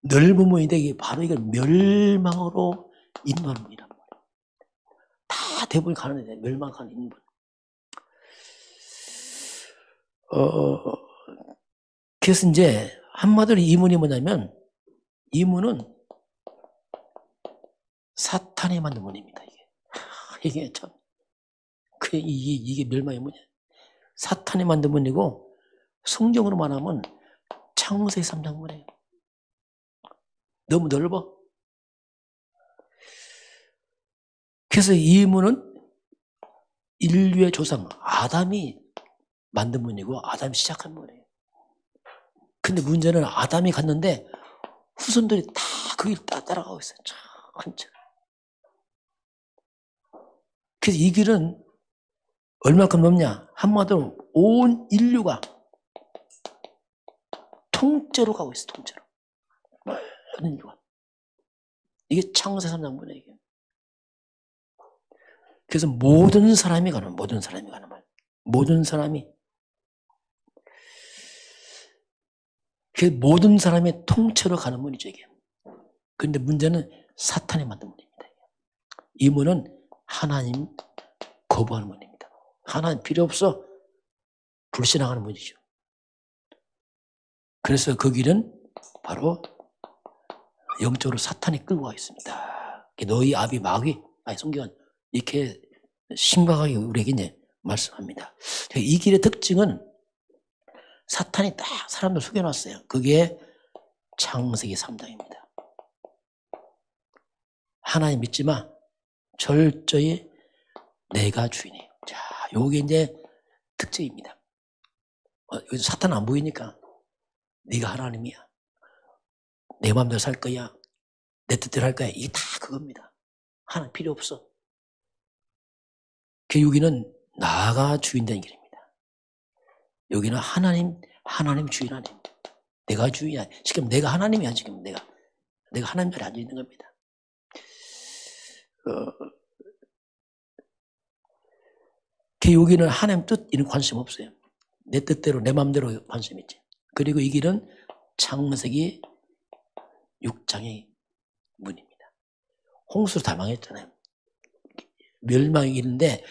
넓은 문인데 이게 바로 이걸 멸망으로 인도하는 문이란 말이에요. 대부분이 가는데 멸망하는 인분. 그래서 이제 한마디로 이문이 뭐냐면 이문은 사탄이 만든 문입니다. 이게 참 이게 멸망의 문이야. 사탄이 만든 문이고 성경으로 말하면 창세기 3장 문이에요. 너무 넓어. 그래서 이 문은 인류의 조상 아담이 만든 문이고 아담이 시작한 문이에요. 근데 문제는 아담이 갔는데 후손들이 다 그 길 따라가고 있어요. 천천히. 그래서 이 길은 얼마큼 넓냐? 한마디로 온 인류가 통째로 가고 있어. 통째로. 모든 인류가. 이게 창세기 3장 문이에요. 이게. 그래서 모든 사람이 가는 말. 모든 사람이. 그 모든 사람이 통째로 가는 문이죠, 이게. 그런데 문제는 사탄이 만든 문입니다. 이 문은 하나님 거부하는 문입니다. 하나님 필요 없어. 불신앙하는 문이죠. 그래서 그 길은 바로 영적으로 사탄이 끌고 가 있습니다. 너희 아비 마귀, 성경은 이렇게 심각하게 우리에게 이제 말씀합니다. 이 길의 특징은 사탄이 딱 사람들 속여놨어요. 그게 창세기 3장입니다. 하나님 믿지 마. 철저히 내가 주인이에요. 자, 요게 이제 특징입니다. 여기서 사탄 안 보이니까 네가 하나님이야. 내 마음대로 살 거야. 내 뜻대로 할 거야. 이게 다 그겁니다. 하나님 필요 없어. 여기는 나가 주인 되는 길입니다. 여기는 하나님 주인 아닙니다. 내가 주인이야. 지금 내가 하나님이야. 지금 내가 하나님 자리에 앉아 있는 겁니다. 여기는 하나님 뜻 이런 관심 없어요. 내 뜻대로 내 마음대로 관심 있지. 그리고 이 길은 창세기 6장의 문입니다. 홍수로 다 망했잖아요. 멸망의 길인데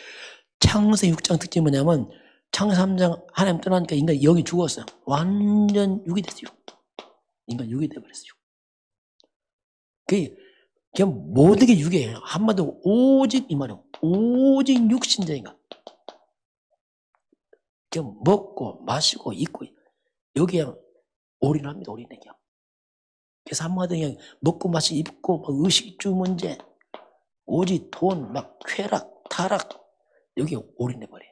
창세기 6장 특징이 뭐냐면 창세기 3장 하나님 떠나니까 인간이 영이 죽었어요. 완전 육이 됐어요. 인간 육이 돼버렸어요. 그냥 모든 게 육이에요. 한마디로 오직 이 말이에요. 오직 육신자인가. 그냥 먹고 마시고 입고 여기에 올인합니다. 올인해. 그래서 한마디로 그냥 먹고 마시고 입고 의식주 문제 오직 돈 막 쾌락 타락 여기에 올인해 버려요.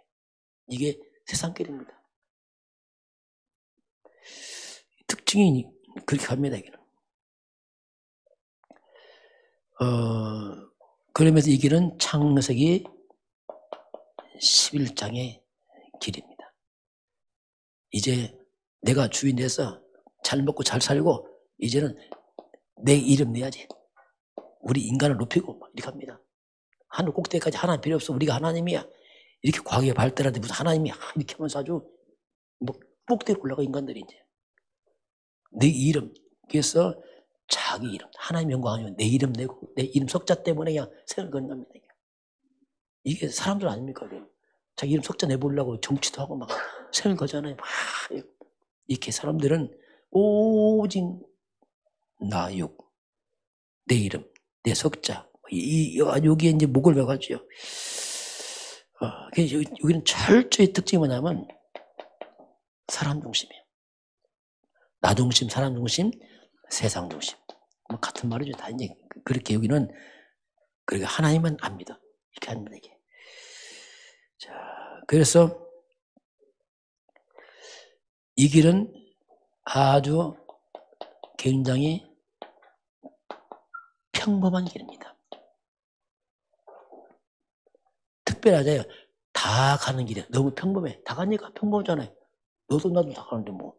이게 세상길입니다. 특징이 그렇게 갑니다. 여기는. 그러면서 이 길은 창세기 11장의 길입니다. 이제 내가 주인 돼서 잘 먹고 잘 살고 이제는 내 이름 내야지. 우리 인간을 높이고 이렇게 합니다. 하늘 꼭대기까지 하나님 필요 없어. 우리가 하나님이야. 이렇게 과학이 발달하는데 무슨 하나님이야. 이렇게 하면서 아주 꼭대기 올라가 인간들이 이제. 내 이름. 그래서 자기 이름. 하나님 영광 아니면 내 이름 내고 내 이름 석자 때문에 그냥 생을 거는 겁니다. 이게 사람들 아닙니까? 자기 이름 석자 내보려고 정치도 하고 막 생을 거잖아요. 막 이렇게 사람들은 오직 나 육, 내 이름, 내 석자 여기에 이제 목을 매가지요. 여기는 철저히 특징이 뭐냐면 사람 중심이에요. 나 중심, 사람 중심, 세상 중심. 같은 말이죠. 다 이제 그렇게 여기는 그렇게 하나님은 압니다. 이렇게 합니다. 이게. 자, 그래서 이 길은 아주 굉장히 평범한 길입니다. 특별하잖아요. 다 가는 길이야. 너무 평범해. 다 가니까 평범하잖아요. 너도 나도 다 가는데 뭐.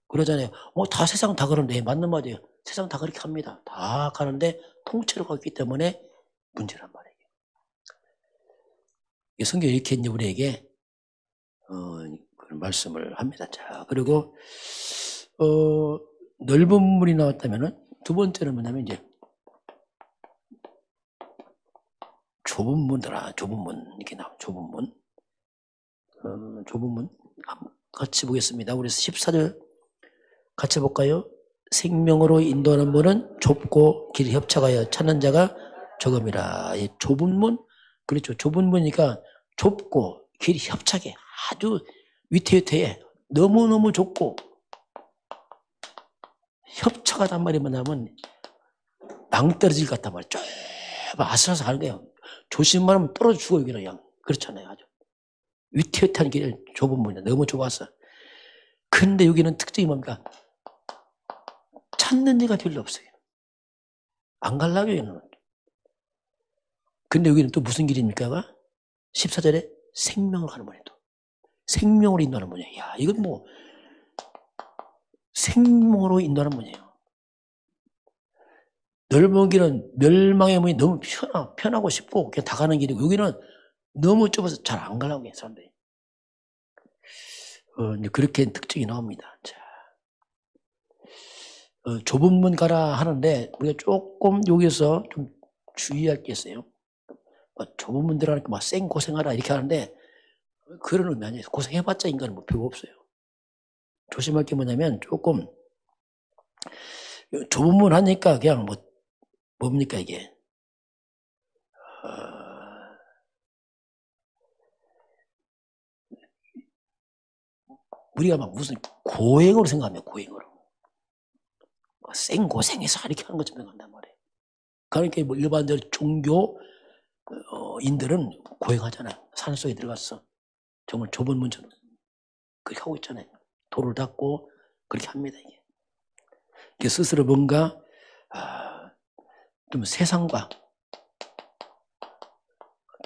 그러잖아요. 다 세상 다 그런데 맞는 말이에요. 세상 다 그렇게 합니다. 다 가는데 통째로 갔기 때문에 문제란 말이에요. 성경이 이렇게 이제 우리에게 그런 말씀을 합니다. 자, 그리고 넓은 문이 나왔다면은 두 번째는 뭐냐면 이제 좁은 문이라, 좁은 문. 이렇게 나와, 좁은 문. 좁은 문. 같이 보겠습니다. 우리 14절 같이 볼까요? 생명으로 인도하는 문은 좁고 길이 협착하여 찾는 자가 적음이라. 이 좁은 문, 그렇죠. 좁은 문이니까 좁고 길이 협착해. 아주 위태위태해. 너무너무 좁고 협착하단 말이 뭐냐면 낭떠러질 같단 말이야. 좁아 아슬아슬 하는 거예요. 조심만 하면 떨어져 죽어 여기는 그냥. 그렇잖아요. 아주 위태위태한 길이 좁은 문이야. 너무 좁았어. 근데 여기는 특징이 뭡니까? 찾는 데가 별로 없어요. 안 갈라고 여기는. 근데 여기는 또 무슨 길입니까? 14절에 생명을 가는 문이야. 또. 생명으로 인도하는 문이야. 야, 이건 뭐 생명으로 인도하는 문이에요. 넓은 길은 멸망의 문이 너무 편하고 쉽고 그냥 다 가는 길이고 여기는 너무 좁아서 잘 안 가려고 해요, 사람들이. 이제 그렇게 특징이 나옵니다. 자, 좁은 문 가라 하는데 우리가 조금 여기서 좀 주의할 게 있어요. 좁은 문 들어가니까 막 쌩 고생하라 이렇게 하는데 그런 의미 아니에요. 고생해봤자 인간은 뭐 별거 없어요. 조심할 게 뭐냐면 조금 좁은 문 하니까 그냥 뭡니까 이게 우리가 막 무슨 고행으로 생각하면 고행으로 쌩 고생해서 이렇게 하는 것처럼 생각한단 말이에요. 그러니까 뭐 일반적으로 종교인들은 고행하잖아요. 산속에 들어가서 정말 좁은 문처럼 그렇게 하고 있잖아요. 돌을 닦고 그렇게 합니다. 이게 스스로 뭔가 좀 세상과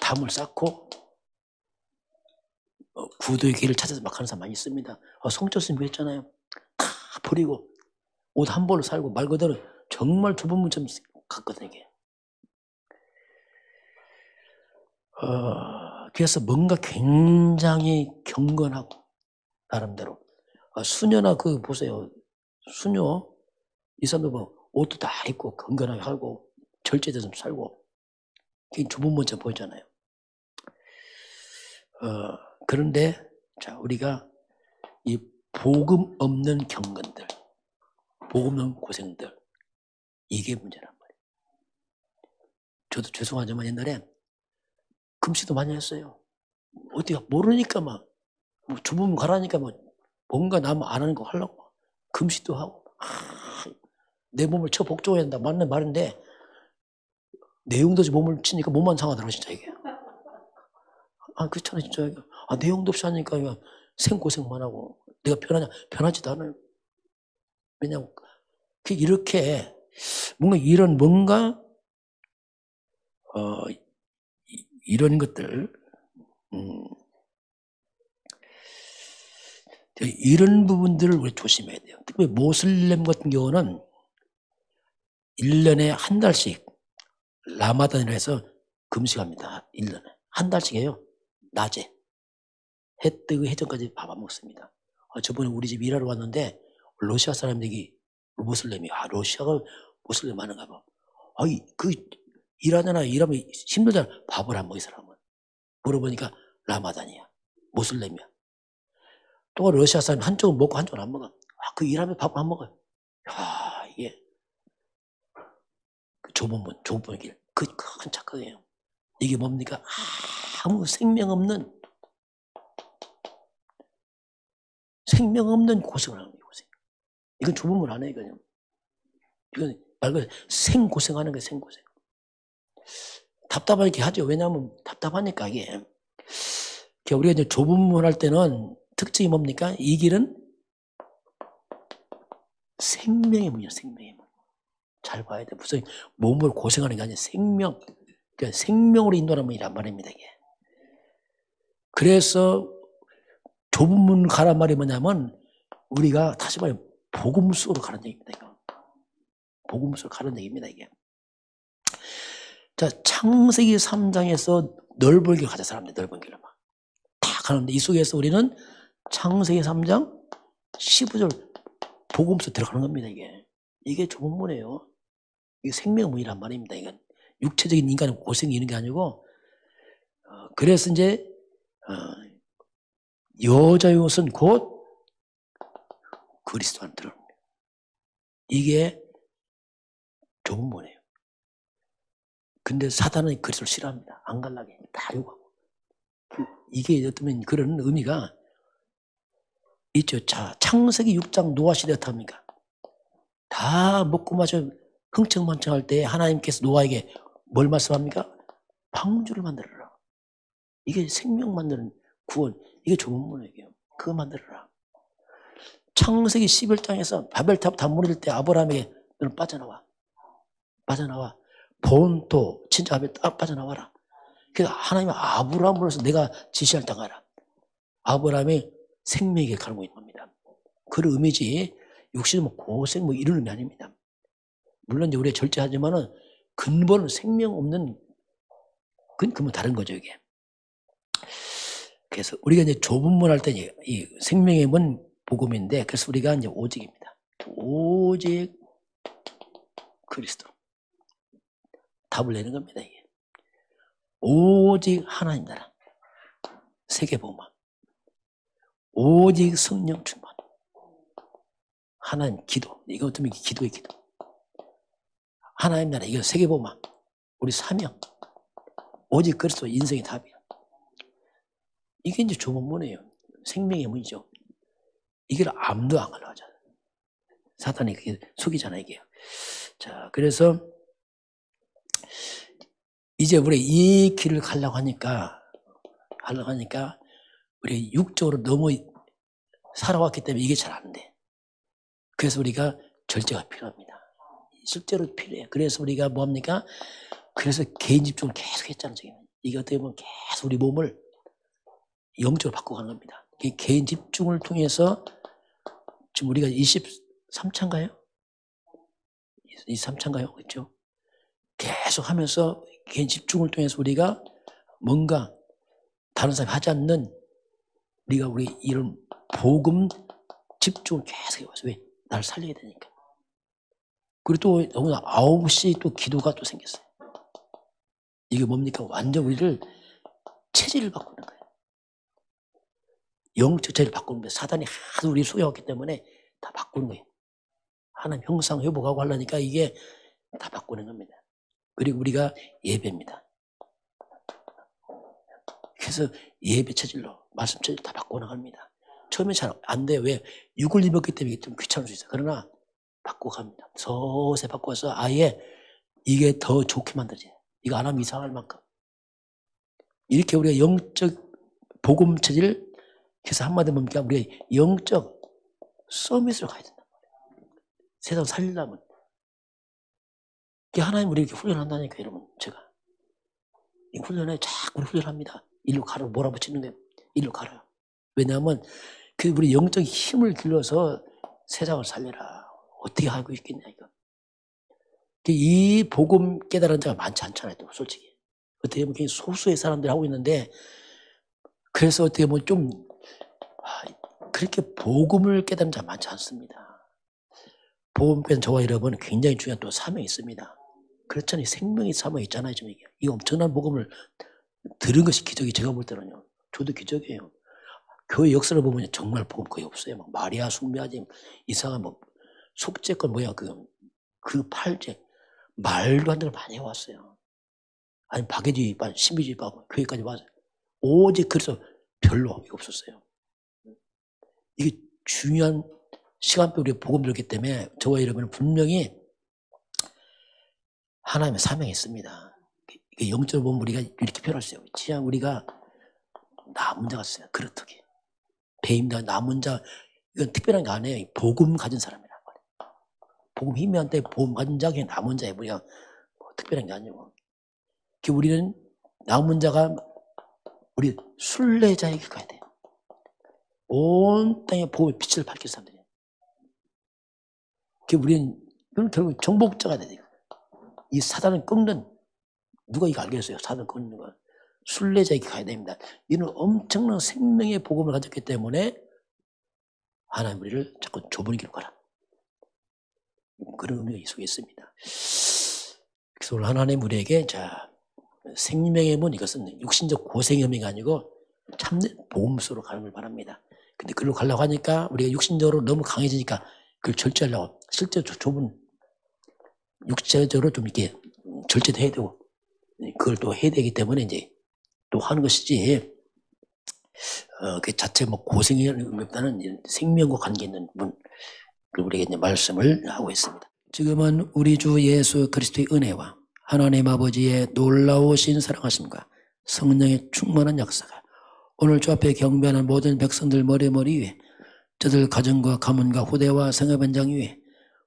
담을 쌓고 구도의 길을 찾아서 막 하는 사람 많이 있습니다. 송철 스님이 했잖아요. 다 버리고 옷 한 벌로 살고 말 그대로 정말 좁은 문처럼 갔거든요. 이게. 그래서 뭔가 굉장히 경건하고 나름대로 수녀나 그 보세요. 수녀 이 사람도 뭐 옷도 다 입고 건강하게 살고 절제돼서 살고 그게 좁은 문처럼 보이잖아요. 그런데 자 우리가 이 복음 없는 경건들, 복음 없는 고생들 이게 문제란 말이에요. 저도 죄송하지만 옛날에 금시도 많이 했어요. 어디가 모르니까 막 뭐 좁으면 가라니까 뭐 뭔가 남 안 하는 거 하려고 금시도 하고 내 몸을 쳐 복종해야 한다 맞는 말인데 내용도 없이 몸을 치니까 몸만 상하더라고 진짜 이게. 그렇잖아요 진짜. 내용도 없이 하니까 생고생만 하고 내가 편하냐? 편하지도 않아요. 왜냐면 이렇게 뭔가 이런 것들 이런 부분들을 우리 조심해야 돼요. 특히 모슬렘 같은 경우는 1년에 한 달씩 라마단이라 해서 금식합니다. 1년에 한 달씩 해요. 낮에 해 뜨기 해전까지 밥 안 먹습니다. 저번에 우리 집 일하러 왔는데 러시아 사람들이 모슬렘이 러시아가 모슬렘 하는가 봐. 일하면 힘들잖아. 밥을 안 먹이 사람은. 물어보니까 라마단이야. 모슬렘이야. 또 러시아 사람 한쪽은 먹고 한쪽은 안 먹어. 그 일하면 밥 안 먹어요. 이게 그 좁은 길. 그 큰 착각이에요. 이게 뭡니까? 아무 생명 없는 고생을 하는 거예요. 고생. 이건 좁은 문 안 해요. 이건 말 그대로 생고생하는 거예요. 생고생. 답답하게 하죠. 왜냐하면 답답하니까 이게. 우리가 이제 좁은 문 할 때는 특징이 뭡니까? 이 길은 생명의 문이에요. 생명의 문. 잘 봐야 돼. 무슨 몸을 고생하는 게 아니라 그러니까 생명으로 인도하는 문이란 말입니다. 이게. 그래서 좁은 문 가란 말이 뭐냐면 우리가 다시 말해 복음 속으로 가는 얘기입니다. 이거. 복음 속으로 가는 얘기입니다. 이게. 자, 창세기 3장에서 넓은 길 가자 사람들 넓은 길로 막 다 가는데 이 속에서 우리는 창세기 3장 15절 복음 속 들어가는 겁니다. 이게 좁은 문이에요. 이게 생명문이란 말입니다. 이건 육체적인 인간의 고생이 있는 게 아니고 그래서 이제 여자의 옷은 곧 그리스도 안에 들어옵니다. 이게 좁은 문이에요. 근데 사단은 그리스도를 싫어합니다. 안 갈라게 다 요구하고. 이게 어쩌면 그런 의미가 있죠. 자, 창세기 6장 노아 시대 어떡합니까? 다 먹고 마셔 흥청망청할 때 하나님께서 노아에게 뭘 말씀합니까? 방주를 만들어라. 이게 생명 만드는 구원. 이게 좁은 문이에요. 그거 만들어라. 창세기 11장에서 바벨탑 다 무너질 때 아브라함에게 너는 빠져나와. 본토 친자 아벨 빠져나와라. 그래서 하나님은 아브라함으로서 내가 지시할 땅 가라. 아브라함의 생명에게 가는 겁니다. 그런 의미지 육신은 고생 이런 의미 아닙니다. 물론 이제 우리가 절제하지만은 근본은 생명 없는 근본 다른 거죠 이게. 그래서 우리가 이제 좁은 문 할 때 이 생명의 문 복음인데 그래서 우리가 이제 오직입니다. 오직 그리스도. 답을 내는 겁니다 이게. 오직 하나님 나라. 세계복음. 오직 성령 충만. 하나님 기도. 이거 어쩌면 기도의 기도. 하나님 나라. 이거 세계복음. 우리 사명. 오직 그리스도 인생의 답이야. 이게 이제 좁은 문이에요. 생명의 문이죠. 이걸 아무도 안 가려하잖아요. 사탄이 그게 속이잖아요, 이게. 자, 그래서 이제 우리 이 길을 가려고 하니까 우리 육적으로 너무 살아왔기 때문에 이게 잘 안 돼. 그래서 우리가 절제가 필요합니다. 실제로 필요해요. 그래서 우리가 뭡니까? 그래서 개인 집중을 계속 했잖아요. 이게 어떻게 보면 계속 우리 몸을 영적으로 바꿔가는 겁니다. 개인 집중을 통해서 지금 우리가 23차인가요? 23차인가요? 그렇죠? 계속 하면서 개인 집중을 통해서 우리가 뭔가 다른 사람이 하지 않는 우리 이런 복음 집중을 계속 해와서 왜? 나를 살려야 되니까. 그리고 또 너무나 9시 또 기도가 또 생겼어요. 이게 뭡니까? 완전 우리를 체질을 바꾸는 거예요. 영적 체질을 바꾸는 거예요. 사단이 하도 우리 속여왔기 때문에 다 바꾸는 거예요. 하나님 형상 회복하고 하려니까 이게 다 바꾸는 겁니다. 그리고 우리가 예배입니다. 그래서 예배 체질로 말씀 체질 다 바꿔나갑니다. 처음에 잘 안 돼요. 왜? 육을 입었기 때문에 좀 귀찮을 수 있어요. 그러나 바꿔갑니다. 서서히 바꿔서 아예 이게 더 좋게 만들어져요. 이거 안 하면 이상할 만큼. 이렇게 우리가 영적 복음 체질, 그래서 한마디 뭡니까? 우리가 영적 서밋으로 가야 된단 말이에요. 세상 살리려면. 하나님 우리 이렇게 훈련한다니까, 여러분, 제가. 이 훈련에 자꾸 훈련합니다. 일로 가라, 몰아붙이는 거예요. 일로 가라. 왜냐하면 그 우리 영적 힘을 길러서 세상을 살려라. 어떻게 하고 있겠냐, 이거. 이 복음 깨달은 자가 많지 않잖아요, 또, 솔직히. 어떻게 보면 소수의 사람들이 하고 있는데, 그래서 어떻게 보면 좀, 그렇게 복음을 깨달은 자가 많지 않습니다. 복음 깨달은 저와 여러분은 굉장히 중요한 또 사명이 있습니다. 그렇잖아요. 생명의 사명이 있잖아요, 지금 이게. 이 엄청난 복음을 들은 것이 기적이 제가 볼 때는요. 저도 기적이에요. 교회 역사를 보면 정말 복음 거의 없어요. 막 마리아 숭배하지, 이상한 속죄권 그 팔제, 말도 안 되는 걸 많이 해왔어요. 아니, 박애주의반, 신비주의반, 교회까지 와서. 오직 그래서 별로 없었어요. 이게 중요한 시간표 우리가 복음 들었기 때문에 저와 여러분은 분명히 하나님의 사명이 있습니다. 영적으로 보면 우리가 이렇게 표현할 수 있어요. 지금 우리가 남은 자 같아요. 그렇듯이. 배임자, 남은 자, 이건 특별한 게 아니에요. 복음 가진 사람이란 말이에요. 복음 희미한데 복음 가진 자가 남은 자예요. 우리가 특별한 게 아니고. 우리는 남은 자가 우리 순례자에게 가야 돼요. 온 땅에 복음의 빛을 밝힐 사람들이에요. 우리는 결국 정복자가 돼야 돼요. 이 사단을 꺾는, 누가 이거 알겠어요? 사단을 꺾는 거. 순례자에게 가야 됩니다. 이는 엄청난 생명의 복음을 가졌기 때문에 하나님 우리를 자꾸 좁은 길로 가라. 그런 의미가 이 속에 있습니다. 그래서 오늘 하나님 우리에게 생명의 문, 이것은 육신적 고생의 의미가 아니고 참된 보험수로 가는 바랍니다. 근데 그걸로 가려고 하니까 우리가 육신적으로 너무 강해지니까 그걸 절제하려고 실제 좁은 육체적으로 좀 이렇게 절제도 해야 되고 그걸 또 해야 되기 때문에 이제 또 하는 것이지 그 자체 뭐 고생의 의미보다는 생명과 관계 있는 분 우리에게 이제 말씀을 하고 있습니다. 지금은 우리 주 예수 그리스도의 은혜와 하나님 아버지의 놀라우신 사랑하심과 성령의 충만한 역사가 오늘 주 앞에 경배하는 모든 백성들 머리 위에 저들 가정과 가문과 후대와 생업 현장 위에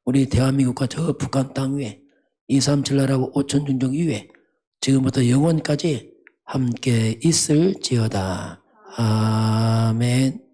우리 대한민국과 저 북한 땅 위에 237 나라와 5천 중종 위에 지금부터 영원까지 함께 있을지어다. 아멘.